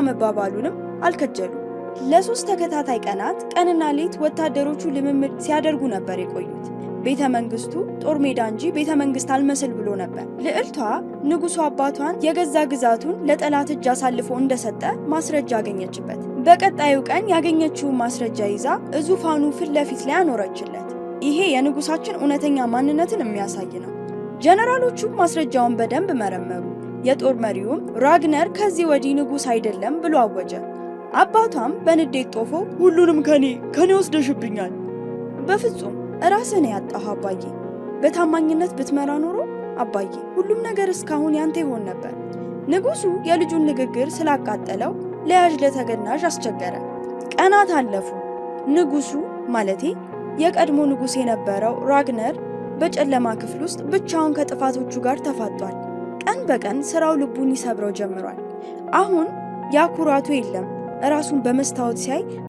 መባባሉንም አልከጀሉም። ለ3 ተከታታይ ቀናት ቀንና ሌት ወታደሮቹ ልምምድ ሲያደርጉ ነበር የቆዩት። ቤተ መንግስቱ ጦር ሜዳ እንጂ ቤተ መንግስት አልመስል ብሎ ነበር። ልዕልቷ ንጉሱ አባቷን የገዛ ግዛቱን ለጠላት እጅ አሳልፎ እንደሰጠ ማስረጃ አገኘችበት። በቀጣዩ ቀን ያገኘችውን ማስረጃ ይዛ ዙፋኑ ፊት ለፊት ላይ አኖረችለት። ይሄ የንጉሳችን እውነተኛ ማንነትን የሚያሳይ ነው። ጀነራሎቹም ማስረጃውን በደንብ መረመሩ። የጦር መሪውም ራግነር ከዚህ ወዲህ ንጉስ አይደለም ብሎ አወጀ። አባቷም በንዴት ጦፎ ሁሉንም ከኔ ወስደሽብኛል። በፍጹም ራስን ያጣሁ አባዬ፣ በታማኝነት ብትመራ ኖሮ አባዬ ሁሉም ነገር እስካሁን ያንተ ይሆን ነበር። ንጉሱ የልጁን ንግግር ስላቃጠለው ለያዥ ለተገናዥ አስቸገረ። ቀናት አለፉ። ንጉሱ ማለቴ የቀድሞ ንጉስ የነበረው ራግነር በጨለማ ክፍል ውስጥ ብቻውን ከጥፋቶቹ ጋር ተፋጧል። ቀን በቀን ስራው ልቡን ይሰብረው ጀምሯል። አሁን ያ ኩራቱ የለም። ራሱን በመስታወት ሲያይ